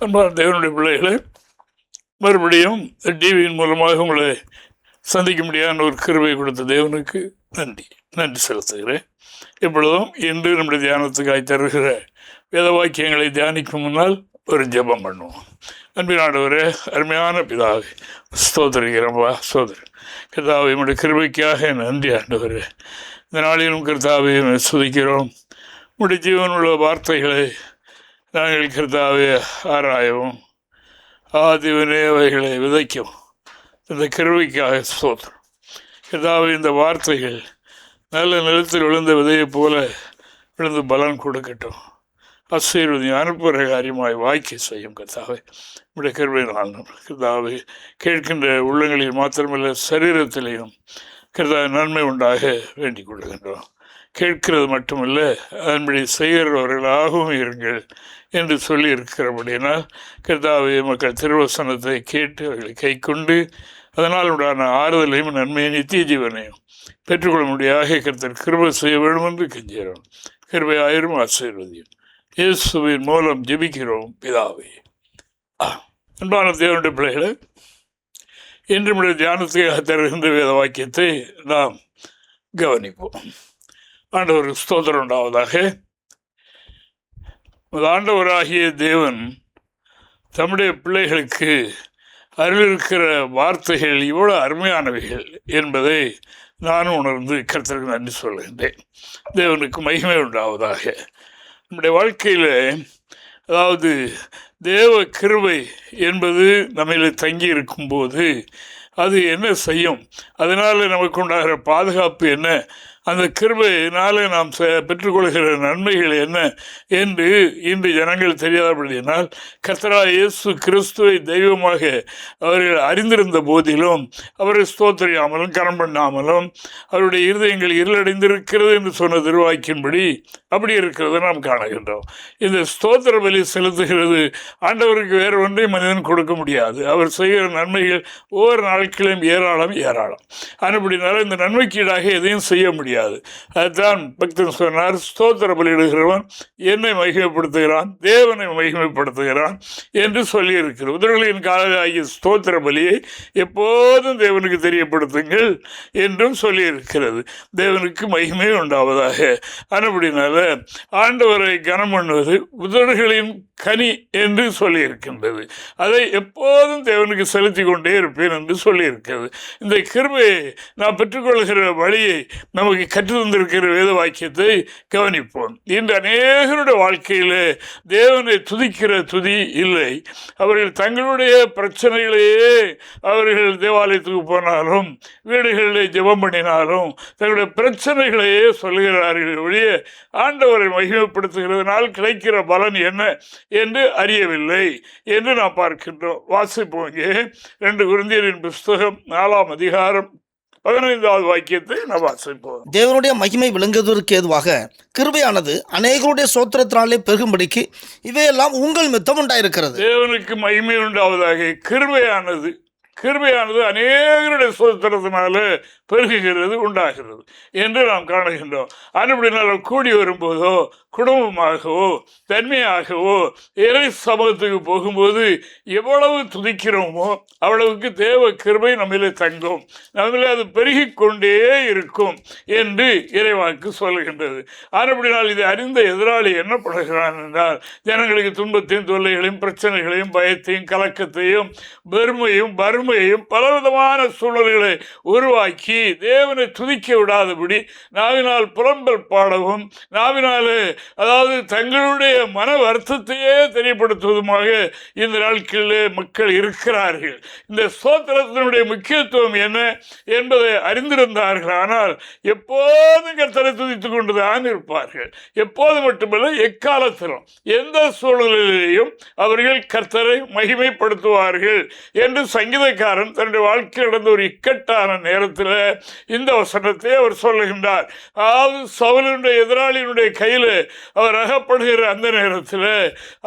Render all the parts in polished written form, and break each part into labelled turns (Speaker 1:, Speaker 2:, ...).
Speaker 1: அன்பான தேவனுடைய பிள்ளைகளை மறுபடியும் டிவியின் மூலமாக உங்களை சந்திக்க முடியாத ஒரு கிருபை கொடுத்த தேவனுக்கு நன்றி செலுத்துகிறேன். இப்பொழுதும் இன்று நம்முடைய தியானத்துக்காய் தருகிற வேத வாக்கியங்களை தியானிக்கும் முன்னால் ஒரு ஜெபம் பண்ணுவோம். அன்பின் ஆண்டவரே, அருமையான பிதாவே, ஸ்தோத்திரிக்கிறோம்பா, ஸ்தோத்திரம். கர்த்தாவே, நம்முடைய கிருபைக்காக நன்றி ஆண்டவரே. இந்த நாளிலும் கர்த்தாவை சுதிக்கிறோம். நம்முடைய ஜீவனுள்ள வார்த்தைகளை நாங்கள் கர்த்தாவே ஆராயவும் ஆதிவனே அவைகளை விதைக்கும் இந்த கிருபைக்காக ஸ்தோத்திரம். கர்த்தாவே, இந்த வார்த்தைகள் நல்ல நிலத்தில் விழுந்த விதையை போல விழுந்து பலன் கொடுக்கட்டும். ஆசீர்வதி அனுப்புகிற காரியமாய் வாய்க்க செய்யும் கர்த்தாவே. நம்முடைய கிருபை நாளும் கர்த்தாவே கேட்கின்ற உள்ளங்களில் மாத்திரமல்ல சரீரத்திலேயும் கர்த்தாவே நன்மை உண்டாக வேண்டிக் கொள்கின்றோம். கேட்கிறது மட்டுமல்ல, அதன்படி செய்கிறவர்களாகவும் இருங்கள் என்று சொல்லி இருக்கிறபடினால் கர்த்தாவே மக்கள் திருவசனத்தை கேட்டு அவர்களை கை கொண்டு அதனால் உண்டான ஆறுதலையும் நன்மையை நித்திய ஜீவனையும் பெற்றுக்கொள்ள முடியாக கர்த்தர் கிருபை செய்ய வேண்டும் என்று கெஞ்சுகிறோம். கிருபை ஆயிரம் ஆசீர்வதியும் இயேசுவின் மூலம் ஜெபிக்கிறோம் பிதாவே. அன்பான தேவனுடைய பிள்ளைகளை, இன்று நம்முடைய தியானத்துக்காக தருகின்ற வேத வாக்கியத்தை நாம் கவனிப்போம். ஆண்டவர் ஸ்தோத்திரம் உண்டாவதாக. ஆண்டவராகிய தேவன் தம்முடைய பிள்ளைகளுக்கு அருளிருக்கிற வார்த்தைகள் இவ்வளோ அருமையானவைகள் என்பதை நானும் உணர்ந்து கர்த்தருக்கு நன்றி சொல்கின்றேன். தேவனுக்கு மகிமை உண்டாவதாக. நம்முடைய வாழ்க்கையில் அதாவது தேவ கிருபை என்பது நம்மள தங்கி இருக்கும்போது அது என்ன செய்யும், அதனால் நமக்கு உண்டாகிற பாதுகாப்பு என்ன, அந்த கிருபையினால் நாம் பெற்றுக்கொள்கிற நன்மைகள் என்ன என்று இன்று ஜனங்கள் தெரியாதபடியினால் கர்த்தராகிய இயேசு கிறிஸ்துவை தெய்வமாக அவர்கள் அறிந்திருந்த போதிலும் அவரை ஸ்தோத்திரியாமலும் கரம் பண்ணாமலும் அவருடைய இருதயங்கள் இருளடைந்திருக்கிறது என்று சொன்ன திருவாக்கின்படி அப்படி இருக்கிறத நாம் காணுகின்றோம். இந்த ஸ்தோத்திர பலி செலுத்துகிறது ஆண்டவருக்கு வேறு ஒன்றை மனிதன் கொடுக்க முடியாது. அவர் செய்கிற நன்மைகள் ஒவ்வொரு நாட்களையும் ஏராளம். அதுபடினால இந்த நன்மைக்கீடாக எதையும் செய்ய முடியாது. அதுதான் பக்தன் சொன்னார், ஸ்தோத்திர பலியிடுகிறவன் என்னை மகிமைப்படுத்துகிறான், தேவனை மகிமைப்படுத்துகிறான் என்று சொல்லியிருக்கிறது. உதவிகளின் காலையாகிய ஸ்தோத்திர பலியை எப்போதும் தேவனுக்கு தெரியப்படுத்துங்கள் என்றும் சொல்லியிருக்கிறது. தேவனுக்கு மகிமை உண்டாவதாக. அதுபடினால ஆண்டவரை கனம் பண்ணுவது உதடுகளின் கனி என்று சொல்லியிருக்கின்றது. அதை எப்போதும் தேவனுக்கு செலுத்தி கொண்டே இருப்பேன் என்று சொல்லியிருக்கிறது. இந்த கிருபையை நாம் பெற்றுக்கொள்கிற வழியை நமக்கு கற்றுத்தந்திருக்கிற வேத வாக்கியத்தை கவனிப்போம். இன்று அநேகருடைய வாழ்க்கையில் தேவனை துதிக்கிற துதி இல்லை. அவர்கள் தங்களுடைய பிரச்சனைகளையே அவர்கள் தேவாலயத்துக்கு போனாலும் வீடுகளில் ஜெபம் பண்ணினாலும் தங்களுடைய பிரச்சனைகளையே சொல்கிறார்கள் ஒழிய ஆண்டவரை மகிமைப்படுத்துகிறதுனால் கிடைக்கிற பலன் என்ன என்று அறியவில்லை என்று நாம் பார்க்கின்றோம். வாசிப்போம். 2 கொரிந்தியரின் புஸ்தகம் 4ஆம் அதிகாரம் 15வது வாக்கியத்தை நாம் வாசிப்போம்.
Speaker 2: தேவனுடைய மகிமை விளங்குவதற்கு ஏதுவாக கிருபையானது அநேகருடைய சோத்திரத்தினாலே பெருகும்படிக்கு இவையெல்லாம் உங்கள் மித்தம் உண்டாயிருக்கிறது.
Speaker 1: தேவனுக்கு மகிமை உண்டாவதாக. கிருபையானது அநேகருடைய சோத்திரத்தினால பெருகுகிறது, உண்டாகிறது என்று நாம் காணுகின்றோம். அதுபடினால கூடி வரும்போதோ குடும்பமாகவோ தன்மையாகவோ இறை சமூகத்துக்கு போகும்போது எவ்வளவு துதிக்கிறோமோ அவ்வளவுக்கு தேவ கிருபை நம்மளே தங்கும், நம்மளே அது பெருகி கொண்டே இருக்கும் என்று இறைவாக்கு சொல்கின்றது. அதுபடினால் இதை அறிந்த எதிராளி என்ன பண்ணுகிறான் என்றால் ஜனங்களுக்கு துன்பத்தையும் தொல்லைகளையும் பிரச்சனைகளையும் பயத்தையும் கலக்கத்தையும் பெருமையும் வறுமையையும் பலவிதமான சூழல்களை உருவாக்கி தேவனை துதிக்க விடாதபடி நாவினால் புலம்பல் பாடவும் நாவினால் அதாவது தங்களுடைய மன வருத்தத்தையே தெரியப்படுத்துவதுமாக இந்த நாட்களில் மக்கள் இருக்கிறார்கள். இந்த ஸ்தோத்திரத்தினுடைய முக்கியத்துவம் என்ன என்பதை அறிந்திருந்தார்கள். ஆனால் எப்போதும் கர்த்தரை துதித்துக் கொண்டுதான் இருப்பார்கள். எப்போது மட்டுமல்ல, எக்காலத்திலும் எந்த சூழலிலேயும் அவர்கள் கர்த்தரை மகிமைப்படுத்துவார்கள் என்று சங்கீதக்காரன் தன்னுடைய வாழ்க்கையில் நடந்த ஒரு இக்கட்டான நேரத்தில் இந்த வசனத்தை அவர் சொல்லுகின்றார். அதாவது சவுலினுடைய எதிராளியினுடைய கையில் அவர் அகப்படுகிற அந்த நேரத்தில்,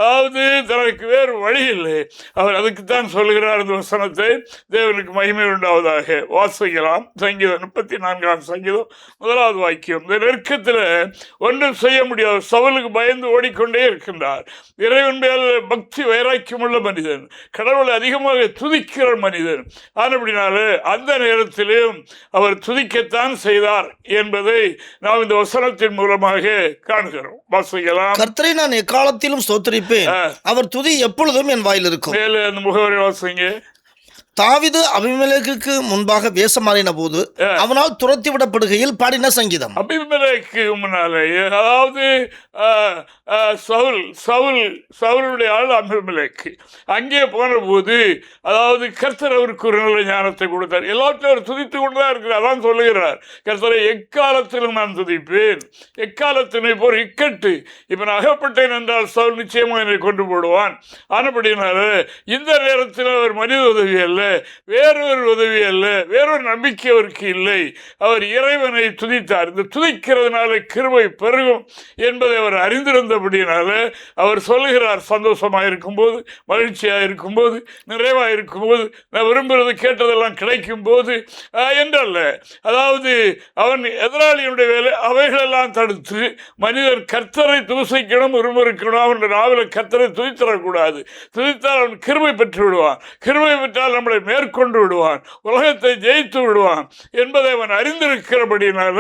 Speaker 1: அதாவது தனக்கு வேறு வழி இல்லை, அவர் அதுக்குத்தான் சொல்கிறார் இந்த வசனத்தை. தேவனுக்கு மகிமை உண்டாவதாக. வாசிக்கலாம். சங்கீதம் 34 சங்கீதம் 1 வாக்கியம். இந்த நெருக்கத்தில் ஒன்றும் செய்ய முடியாது. சவுலுக்கு பயந்து ஓடிக்கொண்டே இருக்கின்றார். இறைவன் மேல் பக்தி வைராக்கியம் உள்ள மனிதன், கடவுளை அதிகமாக துதிக்கிற மனிதன். ஆனபடினால அந்த நேரத்திலும் அவர் துதிக்கத்தான் செய்தார் என்பதை நாம் இந்த வசனத்தின் மூலமாக காண்கிறோம். வாசிக்கலாம்.
Speaker 2: கர்த்தரை நான் எக்காலத்திலும் ஸ்தோத்திரிப்பேன், அவர் துதி எப்பொழுதும் என் வாயில் இருக்கும்.
Speaker 1: மேலே அந்த முகவரி வாசிங்க.
Speaker 2: தாவீது அபிமெலேக்குக்கு முன்பாக வேஷம் மாறின போது அவனால் துரத்தி விடப்படுகையில் பாடின சங்கீதம்.
Speaker 1: அபிமெலேக்கு முன்னாலே, அதாவது சவுலுடைய ஆள் அபிமெலேக்கு அங்கே போன போது, அதாவது கர்த்தர் அவருக்கு ஒரு நல்ல ஞானத்தை கொடுத்தார். எல்லாத்தையும் அவர் துதித்து கொண்டுதான் இருக்கிறார். அதான் சொல்லுகிறார், கர்த்தரை எக்காலத்திலும் நான் துதிப்பேன், எக்காலத்தினை போர் இக்கட்டு. இப்ப நான் அகப்பட்டேன் என்றால் சவுல் நிச்சயமாக என்னை கொண்டு போடுவான். ஆனபடினால இந்த நேரத்தில் அவர் மனித உதவி அல்ல, வேறொரு உதவி அல்ல, வேறொரு நம்பிக்கை அவருக்கு இல்லை. அவர் இறைவனை துதித்தார். இந்த துதிக்கிறதுனால கிருபை பெருகும் என்பதை அவர் அறிந்திருந்தபடினால அவர் சொல்லுகிறார், சந்தோஷமாக இருக்கும்போது, மகிழ்ச்சியாக இருக்கும்போது, நிறைவாக இருக்கும்போது, நான் விரும்புகிறது கேட்டதெல்லாம் கிடைக்கும் போது என்றல்ல. அதாவது அவன் எதிராளியுடைய வேலை அவைகளெல்லாம் தடுத்து மனிதன் கர்த்தரை தூசிக்கணும், விரும்பிருக்கணும். அவன் நாவில் கர்த்தரை துதித்தரக்கூடாது. துதித்தால் அவன் கிருபை பெற்று விடுவான். கிருபை பெற்றால் நம்மளை மேற்கொண்டு விடுவான், உலகத்தை ஜெயித்து விடுவான் என்பதை அவன் அறிந்திருக்கிறபடினால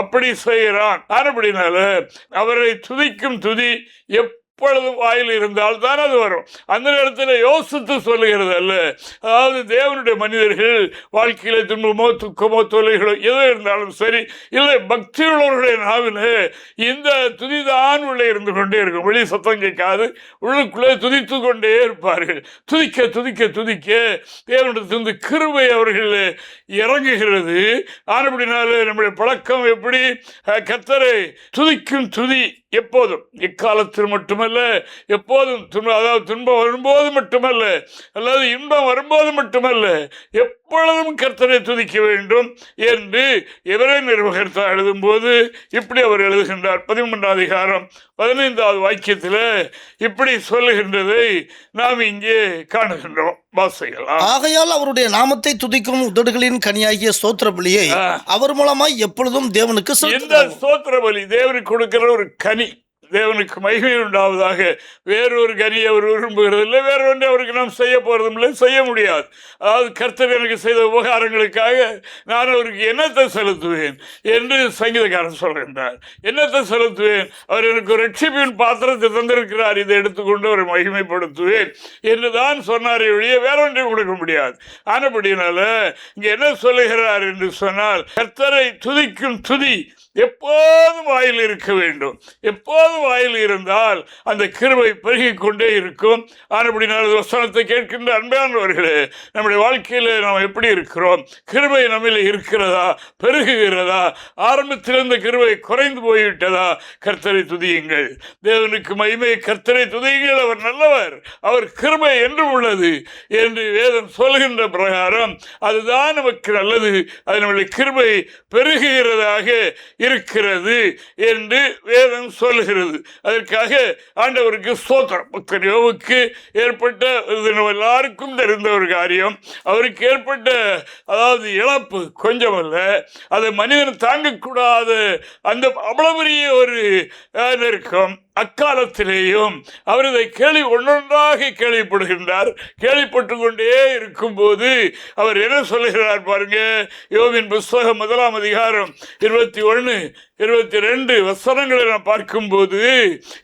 Speaker 1: அப்படி செய்கிறான். ஆனபடினால அவரை துதிக்கும் துதி எப்பொழுதும் வாயில் இருந்தால் தான் அது வரும். அந்த நேரத்தில் யோசித்து சொல்லுகிறது அல்ல. அதாவது தேவனுடைய மனிதர்கள் வாழ்க்கையில துன்பமோ துக்கமோ தொல்லைகளோ எதோ இருந்தாலும் சரி, இல்லை பக்தியுள்ளவர்களுடைய நாவிலே இந்த துதிதான் உள்ளே இருந்து கொண்டே இருக்கும். வெளியே சத்தம் கேட்காது, உள்ளுக்குள்ளே துதித்து கொண்டே இருப்பார்கள். துதிக்க துதிக்க துதிக்க தேவனிடத்திலிருந்து கிருபை அவர்கள் இறங்குகிறது. ஆனபடினாலே நம்முடைய பழக்கம் எப்படி? கர்த்தரை துதிக்கும் துதி எப்போதும், எக்காலத்தில் மட்டுமல்ல, எப்போதும். அதாவது துன்பம் வரும்போது மட்டுமல்ல, அல்லது இன்பம் வரும்போது மட்டுமல்ல, எப்பொழுதும் கர்த்தரை துதிக்க வேண்டும் என்று எபிரேயர் நிருபகர்த்தா எழுதும்போது இப்படி அவர் எழுதுகின்றார். 13 அதிகாரம் 15 வாக்கியத்தில் இப்படி சொல்லுகின்றதை நாம் இங்கே காணுகின்றோம்.
Speaker 2: ஆகையால் அவருடைய நாமத்தை துதிக்கும் உதடுகளின் கனியாகிய ஸ்தோத்திர பலியை அவர் மூலமாய் எப்பொழுதும் தேவனுக்கு
Speaker 1: ஸ்தோத்திர பலி தேவனுக்கு கொடுக்கிற ஒரு கனி. தேவனுக்கு மகிமை உண்டாவதாக. வேறொரு கனியை அவர் விரும்புகிறதில்லை, வேறொன்றை அவருக்கு நாம் செய்ய போகிறதும் இல்லை, செய்ய முடியாது. அதாவது கர்த்தர் எனக்கு செய்த உபகாரங்களுக்காக நான் அவருக்கு என்னத்தை செலுத்துவேன் என்று சங்கீதக்காரன் சொல்கின்றார். என்னத்தை செலுத்துவேன்? அவர் எனக்கு ஒரு ரட்சிப்பின் பாத்திரத்தை தந்திருக்கிறார், இதை எடுத்துக்கொண்டு அவரை மகிமைப்படுத்துவேன் என்று தான் சொன்னாரே ஒழிய வேறொன்றையும் கொடுக்க முடியாது. ஆனபடினால இங்கே என்ன சொல்லுகிறார் என்று சொன்னால், கர்த்தரை துதிக்கும் துதி எப்போதும் வாயில் இருக்க வேண்டும். எப்போதும் வாயில் இருந்தால் அந்த கிருபை பெருகிக் கொண்டே இருக்கும். ஆனபடினால் வசனத்தை கேட்கின்ற அன்பானவர்களே, நம்முடைய வாழ்க்கையில் நாம் எப்படி இருக்கிறோம்? கிருபை நம்மில் இருக்கிறதா? பெருகுகிறதா? ஆரம்பத்தில் இருந்த கிருபை குறைந்து போய்விட்டதா? கர்த்தரை துதியுங்கள். தேவனுக்கு மகிமை. கர்த்தரை துதியுங்கள், அவர் நல்லவர், அவர் கிருபை என்றும் உள்ளது என்று வேதம் சொல்கின்ற பிரகாரம் அதுதான் நமக்கு நல்லது. அது நம்முடைய கிருபை பெருகுகிறதாக இருக்கிறது என்று வேதம் சொல்லுகிறது. அதற்காக ஆண்டவருக்கு ஸ்தோத்திரம். பக்தர் யோபுக்கு ஏற்பட்ட எல்லாருக்கும் தெரிந்த ஒரு காரியம். அவருக்கு ஏற்பட்ட அதாவது இழப்பு கொஞ்சமல்ல, அதை மனிதன் தாங்கக்கூடாத அந்த அவ்வளவு பெரிய ஒரு நெருக்கம். அக்காலத்திலேயும் அவர் இதை ஒன்றொன்றாக கேள்விப்படுகின்றார். கேள்விப்பட்டு கொண்டே இருக்கும் போது அவர் என்ன சொல்லுகிறார் பாருங்க. யோபின் புஸ்தகம் 1 அதிகாரம் 21, 22 வசனங்களை நாம் பார்க்கும்போது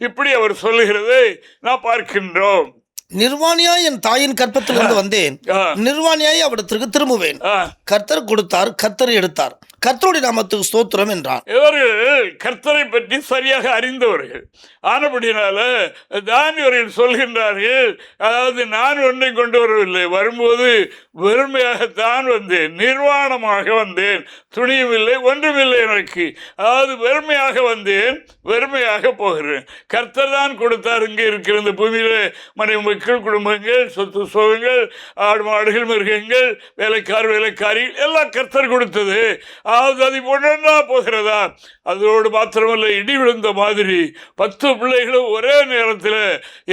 Speaker 1: இப்படி அவர் சொல்லுகிறதை நாம் பார்க்கின்றோம்.
Speaker 2: நிர்வாணியாய் என் தாயின் கற்பத்திலிருந்து வந்தேன், நிர்வாணியாய் அவடத்திற்கு திரும்புவேன். கர்த்தர் கொடுத்தார், கர்த்தர் எடுத்தார், கர்த்தருடைய நாமத்துக்கு ஸ்தோத்திரம் என்றார்.
Speaker 1: இவர்கள் கர்த்தரை பற்றி சரியாக அறிந்தவர்கள். ஆனபடினால தான் இவர்கள் சொல்கின்றார்கள், அதாவது நான் ஒன்றை கொண்டு வரவில்லை, வரும்போது வெறுமையாகத்தான் வந்தேன், நிர்வாணமாக வந்தேன், துணியுமில்லை, ஒன்றுமில்லை எனக்கு. அதாவது வெறுமையாக வந்தேன், வெறுமையாக போகிறேன். கர்த்தர் தான் கொடுத்தார். இங்கே இருக்கிற இந்த பூமியில மனைவி மக்கள், குடும்பங்கள், சொத்து சோகங்கள், ஆடு மாடுகள், மிருகங்கள், வேலைக்காரிகள் எல்லாம் கர்த்தர் கொடுத்தது. அது ஒன்றா போகிறதா? அதோடு மாத்திரமல்ல, இடி விழுந்த மாதிரி 10 பிள்ளைகளும் ஒரே நேரத்தில்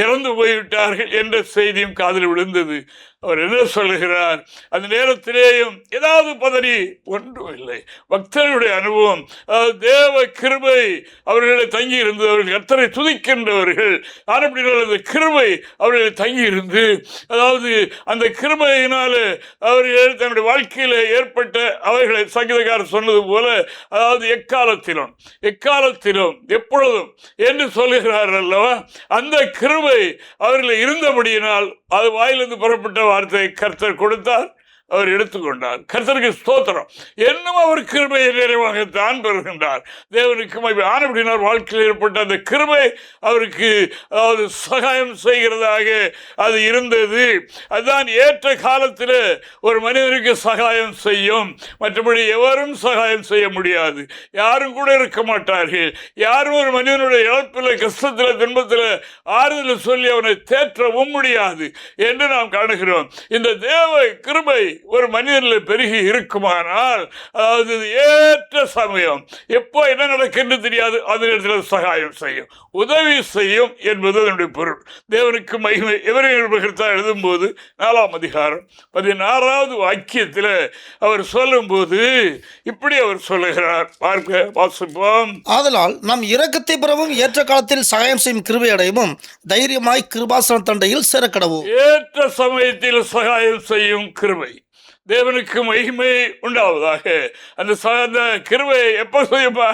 Speaker 1: இறந்து போய்விட்டார்கள் என்ற செய்தியும் காதில் விழுந்தது. அவர் என்ன சொல்லுகிறார்? அந்த நேரத்திலேயும் ஏதாவது பதறி ஒன்றும் இல்லை. பக்தர்களுடைய அனுபவம், தேவ கிருபை அவர்களை தங்கி இருந்து, அவர்கள் கர்த்தரை துதிக்கின்றவர்கள். அப்படினால் அந்த கிருபை அவர்களை தங்கி இருந்து, அதாவது அந்த கிருபையினால அவர்கள் தன்னுடைய வாழ்க்கையில் ஏற்பட்ட அவர்களை சங்கீதக்காரர் சொன்னது போல, அதாவது எக்காலத்திலும் எப்பொழுதும் என்று சொல்லுகிறார் அல்லவா, அந்த கிருபை அவர்கள் இருந்தபடியினால் அது வாயிலிருந்து புறப்பட்ட வார்த்தை கர்த்தர் கொடுத்தார், அவர் எடுத்துக்கொண்டார். கர்த்தருக்கு ஸ்தோத்திரம். இன்னும் அவர் கிருபையை நிறைவாகத்தான் பெறுகின்றார். தேவனுக்கு ஆனபடினார் வாழ்க்கையில் ஏற்பட்ட அந்த கிருபை அவருக்கு அதாவது சகாயம் செய்கிறதாக அது இருந்தது. அதுதான் ஏற்ற காலத்தில் ஒரு மனிதனுக்கு சகாயம் செய்யும். மற்றபடி எவரும் சகாயம் செய்ய முடியாது. யாரும் கூட இருக்க மாட்டார்கள். யாரும் ஒரு மனிதனுடைய இழப்பில், கஷ்டத்தில், துன்பத்தில் ஆறுதல் சொல்லி அவனை தேற்றவும் முடியாது என்று நாம் காணுகிறோம். இந்த தேவ கிருபை ஒரு மனிதனில் பெருகி இருக்குமானால், அதாவது ஏற்ற சமயம் எப்போ என்ன நடக்கின்றது தெரியாது, அந்த நேரத்தில் சகாயம் செய்யும், உதவி செய்யும் என்பது அதனுடைய பொருள். தேவனுக்கு மகிமை. எபிரேயர் எழுதும்போது 4ஆம் அதிகாரம் 16வது வாக்கியத்தில் அவர் சொல்லும்போது இப்படி அவர் சொல்லுகிறார். பார்க்க வாசிப்போம்.
Speaker 2: ஆதலால் நாம் இரக்கத்தை பெறவும் ஏற்ற காலத்தில் சகாயம் செய்யும் கிருபை அடையவும் தைரியமாய் கிருபாசன தண்டையில் சேரக்கடவும்.
Speaker 1: ஏற்ற சமயத்தில் சகாயம் செய்யும் கிருபை. தேவனுக்கு மகிமை உண்டாவதாக. அந்த கிருபை எப்போ செய்யுமா?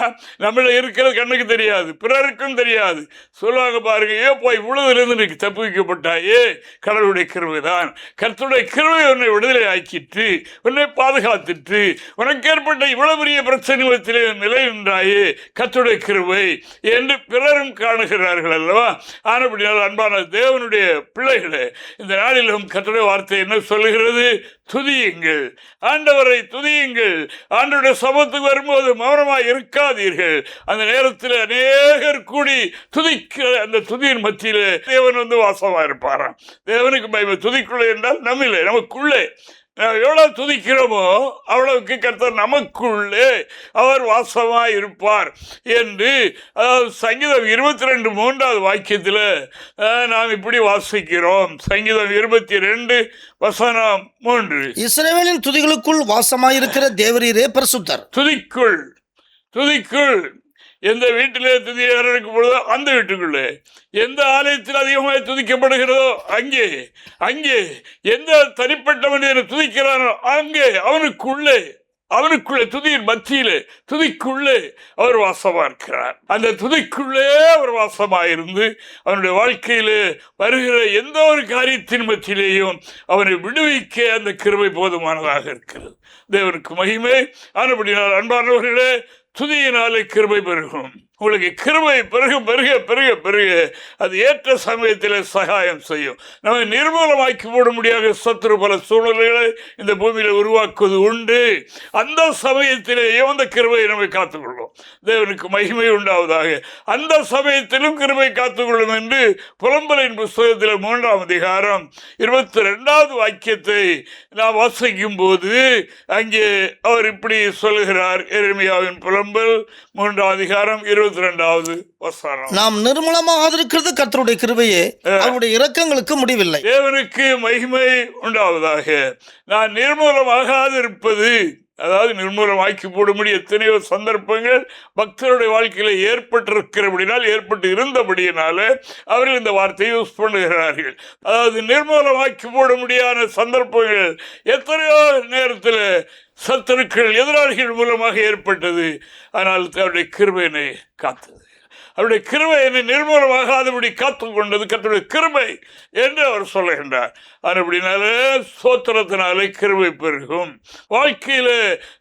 Speaker 1: நம்மள இருக்கிறது கண்ணுக்கு தெரியாது, பிறருக்கும் தெரியாது. சொல்லுவாங்க பாருங்க, போய் இவ்வளவுலேருந்து நீ தப்பு வைக்கப்பட்டாயே, கடவுளுடைய கிருபை தான். கர்த்தருடைய கிருபை உன்னை விடுதலை ஆக்கிட்டு, உன்னை பாதுகாத்துட்டு, உனக்கு ஏற்பட்ட இவ்வளவு பெரிய பிரச்சனை நிலை நின்றாயே, கர்த்தருடைய கிருபை என்று பிறரும் காணுகிறார்கள் அல்லவா? ஆனபடியால் அன்பான தேவனுடைய பிள்ளைகளே, இந்த நாளிலும் கர்த்தருடைய வார்த்தை என்ன சொல்லுகிறது? துதியுங்கள், ஆண்டவரை துதியுங்கள். ஆண்டவருடைய சமூகத்துக்கு வரும்போது மௌனமாய் இருக்காதீர்கள். அந்த நேரத்தில் அநேகர் கூடி துதிக்கிற அந்த துதியின் மத்தியிலே தேவன் வாசமாக இருப்பாராம். தேவனுக்கு மகிமை. துதிக்குள்ளே என்றால் நம்மிலே, நமக்குள்ளே எவ்வளவு துதிக்கிறோமோ அவ்வளவுக்கு கர்த்தர் நமக்குள்ளே அவர் வாசமாய் இருப்பார் என்று, அதாவது சங்கீதம் 22:3வது வாக்கியத்தில் நாம் இப்படி வாசிக்கிறோம். சங்கீதம் 22:3,
Speaker 2: இஸ்ரவேலின் துதிகளுக்குள் வாசமாயிருக்கிற தேவரீரே பரிசுத்தர்.
Speaker 1: துதிக்குள் எந்த வீட்டிலே துதி இருக்கும் பொழுதோ அந்த வீட்டுக்குள்ளே, எந்த ஆலயத்தில் அதிகமாக துதிக்கப்படுகிறதோ அங்கே எந்த தனிப்பட்ட மனிதனை துதிக்கிறானோ அங்கே அவனுக்குள்ளே துதியின் மத்தியிலே, துதிக்குள்ளே அவர் வாசமாக இருக்கிறார். அந்த துதிக்குள்ளே அவர் வாசமாயிருந்து அவனுடைய வாழ்க்கையிலே வருகிற எந்த ஒரு காரியத்தின் மத்தியிலேயும் அவனை விடுவிக்க அந்த கிருபை போதுமானதாக இருக்கிறது. தேவனுக்கு மகிமை. ஆனபடினால் அன்பானவர்களே, துதியினாலே கிருபை பெருகும். உங்களுக்கு கிருபை பெருக அது ஏற்ற சமயத்தில் சகாயம் செய்யும். நம்ம நிர்மூலமாக்கி போட முடியாத சத்துரு பல சூழ்நிலைகளை இந்த பூமியில் உருவாக்குவது உண்டு. அந்த சமயத்திலே அந்த கிருபையை நம்ம காத்துக்கொள்ளும். தேவனுக்கு மகிமை உண்டாவதாக. அந்த சமயத்திலும் கிருபை காத்துக்கொள்ளும் என்று புலம்பலின் புஸ்தகத்தில் 3ஆம் அதிகாரம் 22வது வாக்கியத்தை நாம் வாசிக்கும் போது அங்கே அவர் இப்படி சொல்லுகிறார். எரேமியாவின் புலம்பல் 3ஆம் அதிகாரம் 22வது வசனம்.
Speaker 2: நாம் நிர்மூலமாக இருக்கிறது கர்த்தருடைய கிருபையே, அவருடைய இரக்கங்களுக்கு முடிவில்லை.
Speaker 1: தேவனுக்கு மகிமை உண்டாவதாக. நான் நிர்மூலமாகாது இருப்பது, அதாவது நிர்மூலமாக்கி போடும்படி எத்தனையோ சந்தர்ப்பங்கள் பக்தருடைய வாழ்க்கையில் ஏற்பட்டு இருந்தபடியினால அவர்கள் இந்த வார்த்தையை யூஸ் பண்ணுகிறார்கள். அதாவது நிர்மூலமாக்கி போட முடியாத சந்தர்ப்பங்கள் எத்தனையோ நேரத்தில் சத்துருக்கள், எதிராளிகள் மூலமாக ஏற்பட்டது. ஆனால் அவருடைய கிருபையினை காத்தது. அவருடைய கிருபை என்னை நிர்மூலமாகாதபடி காத்து கொண்டது கர்த்தருடைய கிருபை என்று அவர் சொல்லுகின்றார். அப்படினாலே சோத்திரத்தினாலே கிருபை பெருகும். வாழ்க்கையில்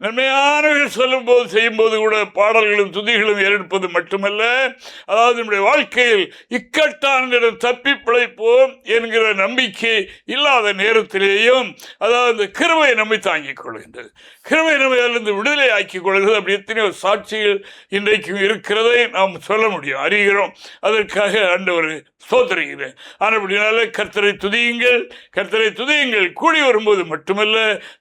Speaker 1: நன்மையானவர்கள் சொல்லும் போது செய்யும் போது கூட பாடல்களும் துதிகளும் ஏற்பது மட்டுமல்ல, அதாவது நம்முடைய வாழ்க்கையில் இக்கட்டான நேரம் தப்பி பிழைப்போம் என்கிற நம்பிக்கை இல்லாத நேரத்திலேயும் அதாவது கிருபை நம்மை தாங்கிக் கொள்கின்றது. கிருபை நம்மை அதிலிருந்து விடுதலை ஆக்கிக் கொள்கிறது. அப்படி எத்தனையோ சாட்சிகள் இன்றைக்கும் இருக்கிறதை நாம் சொல்ல முடியும். முடியும், அறிகிறோம். அதற்காக ஆண்டவர் ஸ்தோத்திரிக்கிறேன். ஆனபடினால கர்த்தரை துதியுங்கள், கர்த்தரை துதியுங்கள். கூடி வரும்போது மட்டுமல்ல,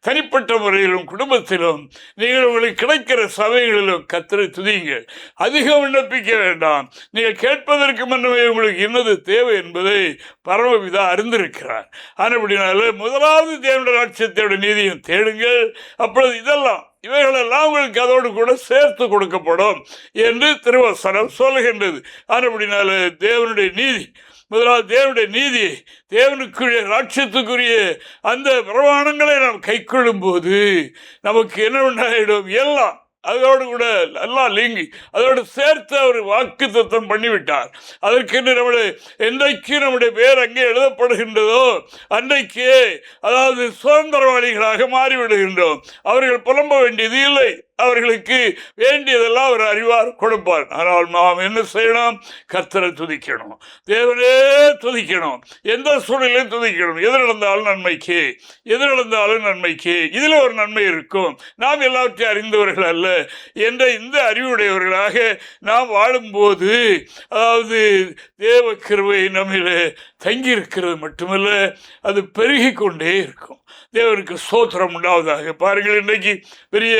Speaker 1: தனிப்பட்ட முறையிலும் குடும்பத்திலும் நீங்கள் உங்களுக்கு கிடைக்கிற சபைகளிலும் கர்த்தரை துதியுங்கள். அதிகம் விண்ணப்பிக்க வேண்டாம். நீங்கள் கேட்பதற்கு முன்னமே உங்களுக்கு என்னது தேவை என்பதை பரமபிதா அறிந்திருக்கிறார். ஆனபடினால முதலாவது தேவனுடைய ராஜ்யத்தோட நீதியும் தேடுங்கள், அப்பொழுது இவைகளெல்லாம் உங்களுக்கு அதோடு கூட சேர்த்து கொடுக்கப்படும் என்று திருவசனம் சொல்லுகின்றது. ஆனபடினால தேவனுடைய நீதி, முதலாவது தேவனுடைய நீதி, தேவனுக்குரிய ராட்சியத்துக்குரிய அந்த பிரமாணங்களை நாம் கை கொள்ளும் போது நமக்கு என்ன உண்டாயிடும்? எல்லாம் அதோடு கூட நல்லா லிங்கி அதோடு சேர்த்து அவர் வாக்கு தத்தம் பண்ணிவிட்டார். அதற்கென்று என்றைக்கு நம்முடைய பேர் அங்கே எழுதப்படுகின்றதோ அன்றைக்கே, அதாவது சுதந்திரவாளிகளாக மாறிவிடுகின்றோம். அவர்கள் புலம்ப வேண்டியது இல்லை, அவர்களுக்கு வேண்டியதெல்லாம் அவர் அறிவார், கொடுப்பார். ஆனால் நாம் என்ன செய்யணும்? கர்த்தரை துதிக்கணும், தேவனே துதிக்கணும், எந்த சூழ்நிலையும் துதிக்கணும். எது நடந்தாலும் நன்மைக்கு, எது நடந்தாலும் நன்மைக்கு, இதில் ஒரு நன்மை இருக்கும், நாம் எல்லாவற்றையும் அறிந்தவர்கள் அல்ல என்ற இந்த அறிவுடையவர்களாக நாம் வாழும்போது, அதாவது தேவ கிருபை நம்மிலே தங்கியிருக்கிறது மட்டுமல்ல, அது பெருகி கொண்டே இருக்கும். தேவனுக்கு ஸ்தோத்திரம் உண்டாவதாக. பாருங்கள், இன்றைக்கு பெரிய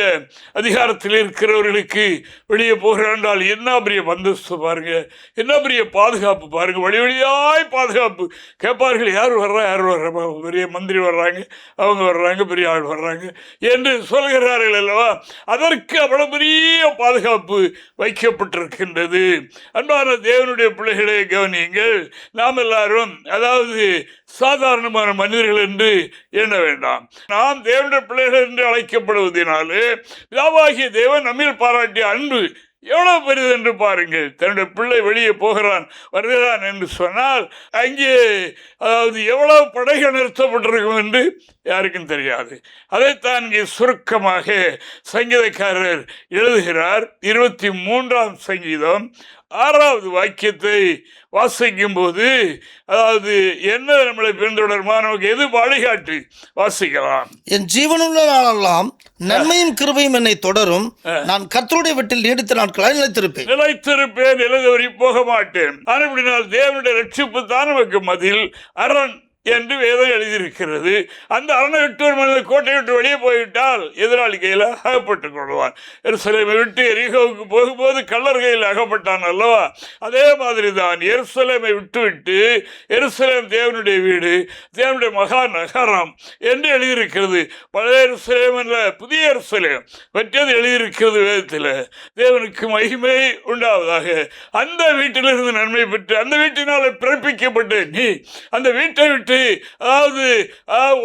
Speaker 1: அதிகாரத்தில் இருக்கிறவர்களுக்கு வெளியே போகிறாண்டால் என்ன பெரிய பந்தோஸ்து பாருங்க, என்ன பெரிய பாதுகாப்பு பாருங்க, வழி வழியாய் பாதுகாப்பு. கேட்பார்கள், யார் வர்றா, யார் வர்ற, பெரிய மந்திரி வர்றாங்க, அவங்க வர்றாங்க, பெரிய ஆள் வர்றாங்க என்று சொல்கிறார்கள் அல்லவா? அதற்கு அவ்வளவு பெரிய பாதுகாப்பு வைக்கப்பட்டிருக்கின்றது. அன்பான தேவனுடைய பிள்ளைகளை கவனியுங்கள். நாம் எல்லாரும் அதாவது சாதாரணமான மனிதர்கள் என்று எண்ண வேண்டாம். நாம் தேவனுடைய பிள்ளைகள் என்று அழைக்கப்படுவதனாலே பிதாவாகிய தேவன் நம்மில் பாராட்டிய அன்பு எவ்வளவு பெரியது என்று பாருங்கள். தன்னுடைய பிள்ளை வெளியே போகிறான் வருகிறான் என்று சொன்னால் அங்கே அதாவது எவ்வளவு படைகள் நிறுத்தப்பட்டிருக்கும் என்று யாருக்கும் தெரியாது. அதைத்தான் இங்கே சுருக்கமாக சங்கீதக்காரர் எழுதுகிறார். 23ஆம் சங்கீதம் 6வது வாக்கியத்தை வாசிக்கும் போது, அதாவது என்ன நம்மளை பின்தொடருமா, நமக்கு எது வழிகாட்டு, வாசிக்கலாம்.
Speaker 2: என் ஜீவனுள்ள நாளெல்லாம் நன்மையும் கிருபையும் என்னை தொடரும், நான் கர்த்தருடைய வீட்டில் நீடித்த நாட்களாய் நிலைத்திருப்பேன், எழுதவரி போக மாட்டேன். ஆனால் தேவனுடைய ரட்சிப்பு தான் நமக்கு மதில், அரண் என்று வேதம் எழுதியிருக்கிறது. அந்த அரணை விட்டு ஒரு மனிதன் கோட்டை விட்டு வெளியே போய்விட்டால் எதிராளி கையில் அகப்பட்டுக் கொள்வான். எருசலேமை விட்டு எரிகோவுக்கு போகும்போது கள்ளர் கையில் அகப்பட்டான் அல்லவா? அதே மாதிரி தான் எருசலேமை விட்டுவிட்டு, எருசலேம் தேவனுடைய வீடு, தேவனுடைய மகா நகரம் என்று எழுதியிருக்கிறது. பழைய எருசலேம் என்ற புதிய எருசலேம் பற்றியது எழுதியிருக்கிறது வேதத்தில். தேவனுக்கு மகிமை உண்டாவதாக. அந்த வீட்டிலிருந்து நன்மை பெற்று அந்த வீட்டினால் பிறப்பிக்கப்பட்டு நீ அந்த வீட்டை விட்டு அதாவது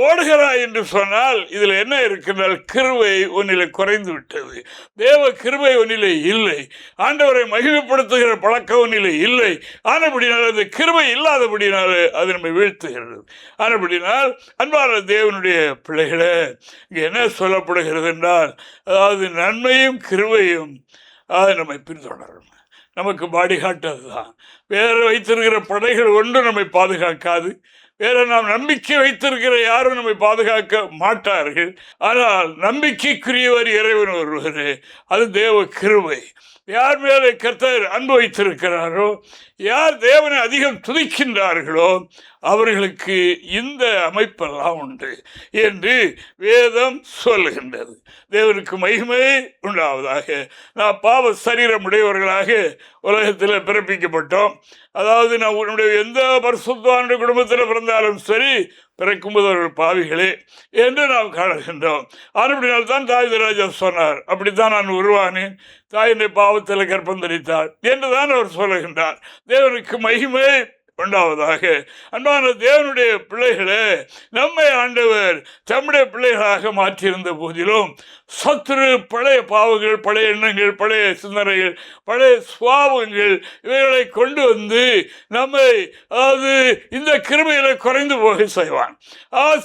Speaker 2: ஓடுகிறாய் என்று சொன்னால் இதில் என்ன இருக்கின்றால், கிருபை ஒன்னிலே குறைந்து விட்டது, தேவ கிருபை ஒன்னிலே இல்லை, ஆண்டவரை மகிமைப்படுத்துகிற பழக்கம் ஒன்னிலே இல்லை. ஆனபடினால் அந்த கிருபை இல்லாதபடினால அது நம்மை வீழ்த்துகிறது. ஆனபடினால் அன்பான தேவனுடைய பிள்ளைகளை இங்கே என்ன சொல்லப்படுகிறது என்றால், அதாவது நன்மையும் கிருபையும் அது நம்மை பின்தொடரும், நமக்கு பாடிகாட்டது தான். வேறு வைத்திருக்கிற படைகள் ஒன்று நம்மை பாதுகாக்காது, வேற நாம் நம்பிக்கை வைத்திருக்கிற யாரும் நம்மை பாதுகாக்க மாட்டார்கள். ஆனால் நம்பிக்கைக்குரியவர் இறைவன் ஒருவர், அது தேவ கிருபை. யார் மேலே கர்த்தர் அன்பு வைத்திருக்கிறாரோ, யார் தேவனை அதிகம் துதிக்கின்றார்களோ அவர்களுக்கு இந்த அமைப்பெல்லாம் உண்டு என்று வேதம் சொல்லுகின்றது. தேவனுக்கு மகிமை உண்டாவதாக. நாம் பாவ சரீரம் உடையவர்களாக உலகத்தில் பிறப்பிக்கப்பட்டோம். அதாவது நான் உன்னுடைய எந்த பரிசுத்தவானுடைய குடும்பத்தில் பிறந்தாலும் சரி, பிறக்கும்போது அவர்கள் பாவிகளே என்று நாம் காணுகின்றோம். அப்படினால் தான் தாவீது ராஜா சொன்னார், அப்படித்தான் நான் உருவானேன், தாயினுடைய பாவத்தில் கர்ப்பம் தரித்தார் என்றுதான் அவர் சொல்லுகின்றார். தேவனுக்கு மகிமை உண்டாவதாக. அன்பான தேவனுடைய பிள்ளைகளே, நம்மை ஆண்டவர் தம்முடைய பிள்ளைகளாக மாற்றியிருந்த போதிலும் சத்துரு பழைய பாவங்கள், பழைய எண்ணங்கள், பழைய சிந்தனைகள், பழைய சுவாபங்கள் இவைகளை கொண்டு வந்து நம்மை அதாவது இந்த கிருபையில குறைந்து போக செய்வான்.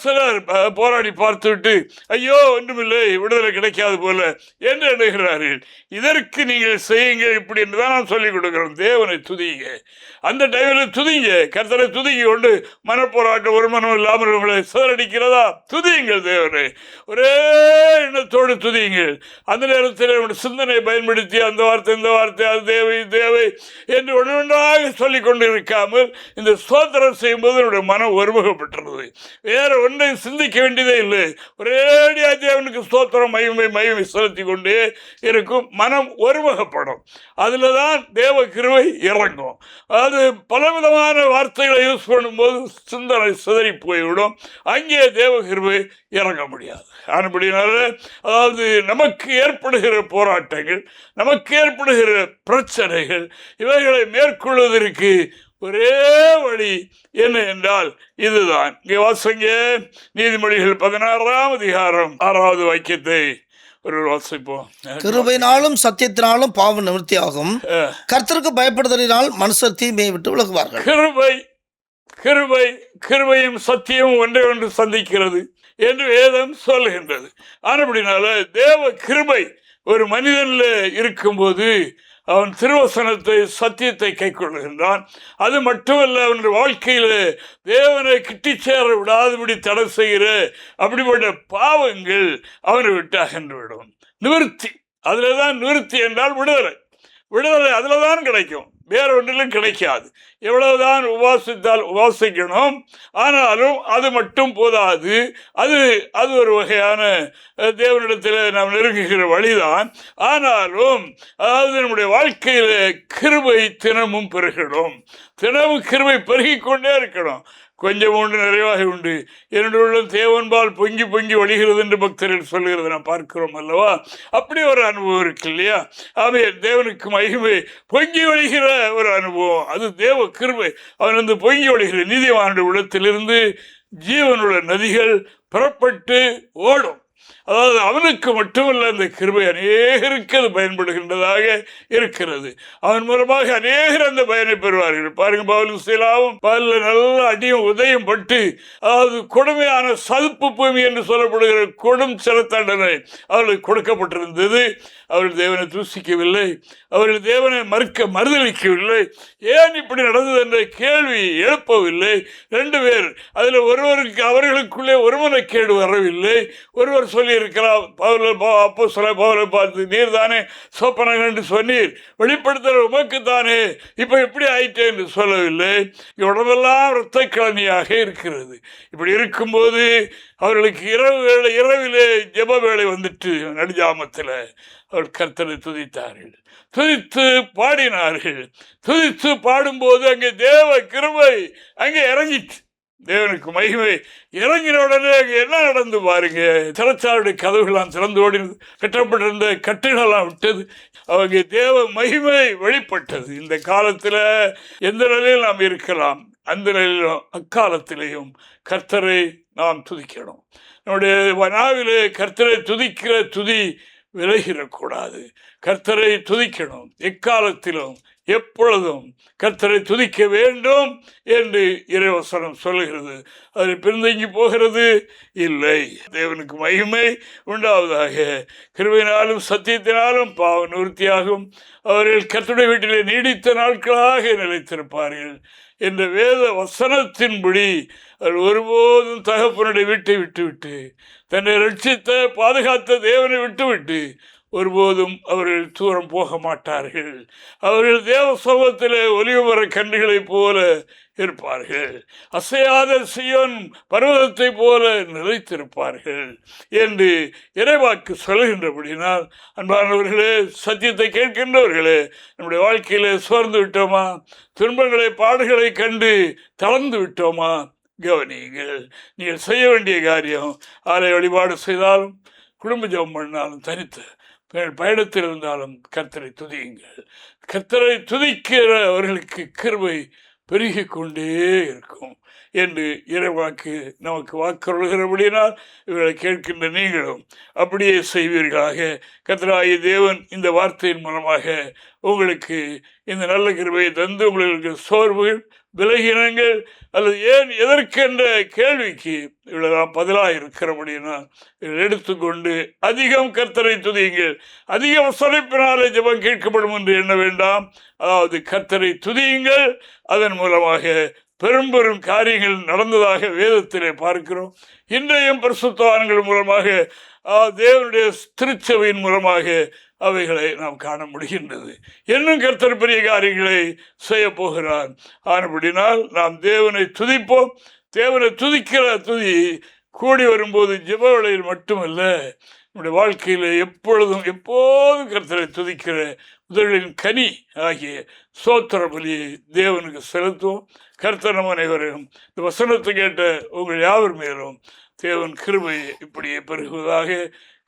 Speaker 2: சிலர் போராடி பார்த்துவிட்டு ஐயோ ஒன்றுமில்லை, விடுதலை கிடைக்காது போல என்று எண்ணுகிறார்கள். இதற்கு நீங்கள் செய்யுங்க இப்படி என்று தான் நான் சொல்லிக் கொடுக்கிறோம். தேவனை துதிங்க, அந்த டைமில் துதிங்க, கர்த்தரை துதிங்க கொண்டு மனப்போராட்டம் ஒரு மனம் இல்லாமல் உங்களை சிதறடிக்கிறதா? துதியுங்கள் தேவனை, ஒரே எண்ணத்தோடு
Speaker 1: மகிழ்ச்சியோடு துதியுங்கள். அந்த நேரத்தில் நம்முடைய சிந்தனை பயன்படுத்தி அந்த வார்த்தை இந்த வார்த்தை அது தேவை தேவை என்று ஒன்றொன்றாக சொல்லிக் கொண்டு இருக்காமல் இந்த ஸ்தோத்திரம் செய்யும்போது நம்முடைய மனம் ஒருமுகப்பட்டுறது. வேற ஒன்றை சிந்திக்க வேண்டியதே இல்லை. ஒரேடியாக தேவனுக்கு ஸ்தோத்திரம் மகிமை மகிமை செலுத்தி கொண்டே இருக்கும். மனம் ஒருமுகப்படும். அதில் தான் தேவ கிருபை இறங்கும். அது பலவிதமான வார்த்தைகளை யூஸ் பண்ணும்போது சிந்தனை சிதறி போய்விடும். அங்கே தேவ கிருபை இறங்க முடியாது. அப்படினால அதாவது நமக்கு ஏற்படுகிற போராட்டங்கள், நமக்கு ஏற்படுகிற பிரச்சனைகள், இவைகளை மேற்கொள்வதற்கு ஒரே வழி என்ன என்றால் இதுதான். இங்கே வாசிங்க, நீதிமொழிகள் 16ஆம் அதிகாரம் 6வது வாக்கியத்தை ஒரு வாசிப்போம்.
Speaker 2: கிருபையினாலும் சத்தியத்தினாலும் பாவம் நிவர்த்தியாகும், கர்த்தருக்கு பயப்படுதலினால் மனுஷர் தீமையை விட்டு விலகுவார்கள். கிருபை கிருபையும் சத்தியமும் ஒன்றை ஒன்று சந்திக்கிறது என்று வேதம் சொல்லுகின்றது. ஆனபடினால தேவ கிருபை ஒரு மனிதனில் இருக்கும்போது அவன் திருவசனத்தை சத்தியத்தை கை கொள்ளுகின்றான். அது மட்டுமல்ல, அவனுடைய வாழ்க்கையில் தேவனை கிட்டி சேர விடாதபடி தடை செய்கிற அப்படிப்பட்ட பாவங்கள் அவனை விட்டு அகன்று விடும். நிவர்த்தி, அதில் தான் நிவர்த்தி என்றால் விடுதலை. விடுதலை அதில் தான் கிடைக்கும், வேற ஒன்றிலும் கிடைக்காது. எவ்வளவுதான் உபாசிக்கணும், ஆனாலும் அது மட்டும் போதாது. அது ஒரு வகையான தேவனிடத்தில் நாம் நெருங்குகிற வழிதான். ஆனாலும் அதாவது நம்முடைய வாழ்க்கையில் கிருபை தினமும் பெருகணும். தினமும் கிருபை பெருகிக் கொண்டே இருக்கணும். கொஞ்சம் உண்டு நிறைவாக உண்டு, என்னுடைய உள்ளம் தேவன்பால் பொங்கி பொங்கி வழிகிறது என்று பக்தர்கள் சொல்லுகிறது நாம் பார்க்கிறோம் அல்லவா? அப்படி ஒரு அனுபவம் இருக்கு இல்லையா? அவை தேவனுக்கு மகிமை பொங்கி வழிகிற ஒரு அனுபவம், அது தேவ கிருபை. அவன் வந்து பொங்கி வழிகிற நீதிமானுடைய உள்ளத்திலிருந்து ஜீவனுள்ள நதிகள் புறப்பட்டு ஓடும். அதாவது அவனுக்கு மட்டுமல்ல, அந்த கிருபை அநேகருக்கு அது பயன்படுகின்றதாக இருக்கிறது. அவன் மூலமாக அநேகர் அந்த பயனை பெறுவார்கள். பாருங்க, பவுலும் சீலாவும் பகலில் நல்ல அடியும் உதயம் பட்டு, அதாவது கொடுமையான சதுப்பு பூமி என்று சொல்லப்படுகிற கொடும் சில தண்டனை அவர்களுக்கு கொடுக்கப்பட்டிருந்தது. அவர்கள் தேவனை தூசிக்கவில்லை, அவர்கள் தேவனை மறுதளிக்கவில்லை. ஏன் இப்படி நடந்தது என்ற கேள்வி எழுப்பவில்லை. 2 பேர் அதில் ஒருவருக்கு அவர்களுக்குள்ளே ஒருமனக்கேடு வரவில்லை. ஒருவர் சொல்லி இருக்கிறார், பவுலை பார்த்து, நீர் தானே சொப்பனம் கண்டு சொன்னீர், வெளிப்படுத்துகிற உமக்கு தானே, இப்ப எப்படி ஆயிட்டே என்று சொல்லவில்லை. உடம்பெல்லாம் இரத்த கிழமையாக இருக்கிறது. இப்படி இருக்கும்போது அவர்களுக்கு இரவிலே ஜெப வேளை வந்துட்டு நடுஜாமத்தில் அவர்கள் கர்த்தரை துதித்தார்கள், துதித்து பாடினார்கள். துதித்து பாடும்போது அங்கே தேவ கிருபை அங்கே இறங்கிச்சு. தேவனுக்கு மகிமை இறங்கின உடனே அங்கே என்ன நடந்து பாருங்க, சிறைச்சாலையுடைய கதவுகளாம் திறந்து ஓடினது, கட்டப்பட்டிருந்த கட்டுகளெல்லாம் விட்டது. அவங்க தேவ மகிமை வெளிப்பட்டது. இந்த காலத்தில் எந்த நிலையில் நாம் இருக்கலாம், அந்த நிலையிலும் அக்காலத்திலேயும் கர்த்தரை நாம் துதிக்கணும். நம்முடைய நாவிலே கர்த்தரை துதிக்கிற துதி விலகிடக்கூடாது. கர்த்தரை துதிக்கணும். எக்காலத்திலும் எப்பொழுதும் கர்த்தரை துதிக்க வேண்டும் என்று இறைவசனம் சொல்லுகிறது. அது பின்தங்கி போகிறது இல்லை. தேவனுக்கு மகிமை உண்டாவதாக. கிருபையினாலும் சத்தியத்தினாலும் பாவ நிவர்த்தியாகும், அவர்கள் கர்த்தருடைய வீட்டிலே நீடித்த நாட்களாக நிலைத்திருப்பார்கள் என்ற வேத வசனத்தின்படி அவர் ஒருபோதும் தகப்பனுடைய வீட்டை விட்டுவிட்டு, தன்னை ரட்சித்த பாதுகாத்த தேவனை விட்டுவிட்டு ஒருபோதும் அவர்கள் தூரம் போக மாட்டார்கள். அவர்கள் தேவ சமூகத்தில் ஒலிவமர கன்றுகளைப் போல இருப்பார்கள். அசையாத சீயோன் பர்வதத்தை போல நிலைத்திருப்பார்கள் என்று இறைவாக்கு சொல்கின்றபடினால், அன்பானவர்களே, சத்தியத்தை கேட்கின்றவர்களே, நம்முடைய வாழ்க்கையிலே சோர்ந்து விட்டோமா? துன்பங்களை பாடுகளை கண்டு தளர்ந்து விட்டோமா? கவனியுங்கள். நீங்கள் செய்ய வேண்டிய காரியம், ஆலய வழிபாடு செய்தாலும், குடும்ப ஜெபம் பண்ணாலும், தனித்த பயணத்தில் இருந்தாலும் கர்த்தரை துதியுங்கள். கர்த்தரை துதிக்கிறவர்களுக்கு கிருபை பெருகி கொண்டே இருக்கும் என்று இறைவாக்கு நமக்கு வாக்குறுகிறபடியினால் இவர்களை கேட்கின்ற நீங்களும் அப்படியே செய்வீர்களாக. கர்த்தராகிய தேவன் இந்த வார்த்தையின் மூலமாக உங்களுக்கு இந்த நல்ல கிருபையை தந்து உங்களுக்கு சோர்வுகள், விலகினங்கள் அல்லது ஏன் எதற்கென்ற கேள்விக்கு இவ்வளவுதான் பதிலாக இருக்கிறபடினால் எடுத்துக்கொண்டு அதிகம் கர்த்தரை துதியுங்கள். அதிக வசனிப்பினாலே ஜெபம் கேட்கப்படும் என்று எண்ண வேண்டாம். அதாவது கர்த்தரை துதியுங்கள். அதன் மூலமாக பெரும் பெரும் காரியங்கள் நடந்ததாக வேதத்திலே பார்க்கிறோம். இன்றையும் பரிசுத்தவான்கள் மூலமாக
Speaker 1: தேவனுடைய திருச்சபையின் மூலமாக அவைகளை நாம் காண முடிகின்றது. இன்னும் கர்த்தர் பெரிய காரியங்களை செய்ய போகிறார். ஆனபடினால் நாம் தேவனை துதிப்போம். தேவனை துதிக்கிற துதி கூடி வரும்போது ஜெப வேளையில் மட்டுமல்ல, நம்முடைய வாழ்க்கையில் எப்போதும் கர்த்தரை துதிக்கிற உதடுகளின் கனி ஆகிய ஸ்தோத்திர பலியை தேவனுக்கு செலுத்துவோம். கர்த்தர் நம் அனைவரையும் இந்த வசனத்தை கேட்ட உங்கள் யாவர் மேலும் தேவன் கிருபை இப்படியே பெருகுவதாக.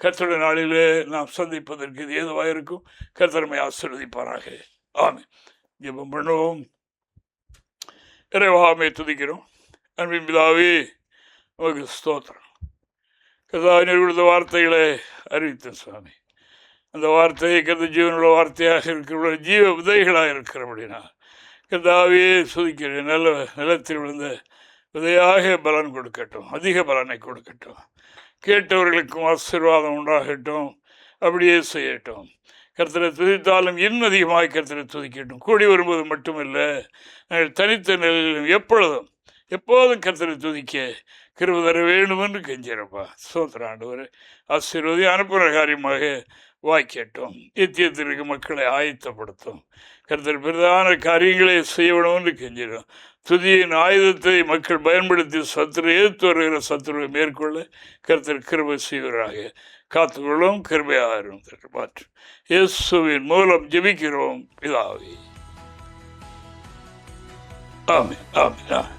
Speaker 1: கர்த்தருடைய நாளிலே நாம் சந்திப்பதற்கு இது ஏதுவாக இருக்கும். கர்த்தரமை ஆசீர்வதிப்பாராக. ஆமென். ஜெபம் பண்ணுவோம். இறைவாமை துதிக்கிறோம். அன்பின் பிதாவே, உமக்கு ஸ்தோத்திரம். கர்த்தாவின் கொடுத்த வார்த்தைகளை அறிவித்தேன் சுவாமி. அந்த வார்த்தையை கர்த்த ஜீவனுள்ள வார்த்தையாக இருக்கிற ஜீவ விதைகளாக இருக்கிறபடினா கர்த்தாவே சுதிக்கிறேன். நல்ல நிலத்தில் விழுந்த விதையாக பலன் கொடுக்கட்டும், அதிக பலனை கொடுக்கட்டும். கேட்டவர்களுக்கும் ஆசீர்வாதம் உண்டாகட்டும். அப்படியே செய்யட்டும். கர்த்தரை துதித்தாலும் இன்னும் அதிகமாக கர்த்தரை துதிக்கட்டும். கூடி வரும்போது மட்டுமில்லை, நாங்கள் தனித்த நிலையிலும் எப்போதும் கர்த்தரை துதிக்க கிருபை தர வேண்டும் என்று கெஞ்சிறப்பா. ஸ்தோத்திரம் ஆண்டவரே. ஆசீர்வதி அனுப்புகிற காரியமாக வாய்க்கட்டும். நித்தியத்திற்கு மக்களை ஆயத்தப்படுத்தும். கர்த்தர் பிரதான காரியங்களை செய்ய வேண்டும் என்று கெஞ்சிடும். துதியின் ஆயுதத்தை மக்கள் பயன்படுத்தி எதிர்த்து வருகிற சத்துருவை மேற்கொள்ள கர்த்தர் கிருபை செய்வராக. காத்துக்கொள்ளும், கிருபையாகும். மாற்றும் இயேசுவின் மூலம் ஜெபிக்கிறோம் பிதாவே. ஆமென். ஆமென்.